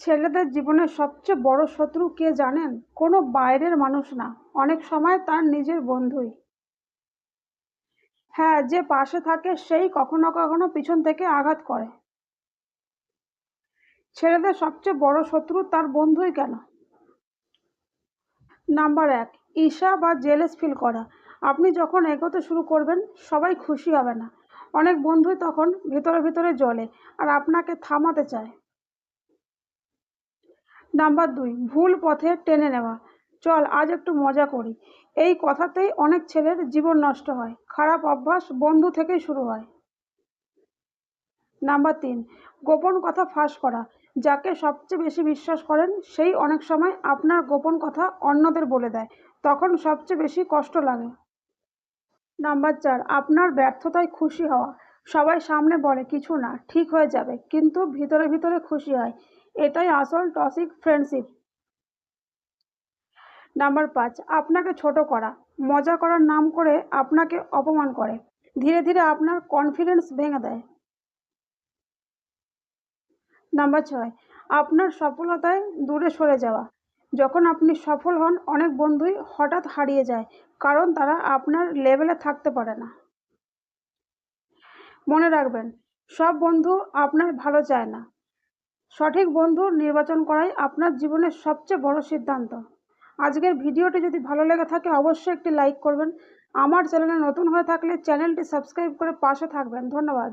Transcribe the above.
ছেলেদের জীবনের সবচেয়ে বড় শত্রু কে জানেন? কোনো বাইরের মানুষ না, অনেক সময় তার নিজের বন্ধুই। হ্যাঁ, যে পাশে থাকে সেই কখনো কখনো পিছন থেকে আঘাত করে। ছেলেদের সবচেয়ে বড় শত্রু তার বন্ধুই কেন? নাম্বার এক, ঈর্ষা বা জেলাস ফিল করা। আপনি যখন এগোতে শুরু করবেন সবাই খুশি হবে না। অনেক বন্ধুই তখন ভিতরে ভিতরে জ্বলে আর আপনাকে থামাতে চায়। নাম্বার দুই, ভুল পথে টেনে নেওয়া। চল আজ একটু মজা করি, এই কথাতেই অনেক ছেলের জীবন নষ্ট হয়। খারাপ অভ্যাস বন্ধু থেকেই শুরু হয়। নাম্বার তিন, গোপন কথা ফাঁস করা। যাকে সবচেয়ে বেশি বিশ্বাস করেন সেই অনেক সময় আপনার গোপন কথা অন্যদের বলে দেয়, তখন সবচেয়ে বেশি কষ্ট লাগে। নাম্বার চার, আপনার ব্যর্থতায় খুশি হওয়া। সবাই সামনে বলে কিছু না, ঠিক হয়ে যাবে, কিন্তু ভিতরে ভিতরে খুশি হয়। এটাই আসল টক্সিক ফ্রেন্ডশিপ। নাম্বার পাঁচ, আপনাকে ছোট করা। মজা করার নাম করে আপনাকে অপমান করে, ধীরে ধীরে আপনার কনফিডেন্স ভেঙে দেয়। নাম্বার ছয়, আপনার সফলতায় দূরে সরে যাওয়া। যখন আপনি সফল হন অনেক বন্ধুই হঠাৎ হারিয়ে যায়, কারণ তারা আপনার লেভেলে থাকতে পারে না। মনে রাখবেন, সব বন্ধু আপনার ভালো চায় না। সঠিক বন্ধু নির্বাচন করাই আপনার জীবনের সবচেয়ে বড় সিদ্ধান্ত। আজকের ভিডিওটি যদি ভালো লেগে থাকে অবশ্যই একটি লাইক করবেন। আমার চ্যানেলে নতুন হয়ে থাকলে চ্যানেলটি সাবস্ক্রাইব করে পাশে থাকবেন। ধন্যবাদ।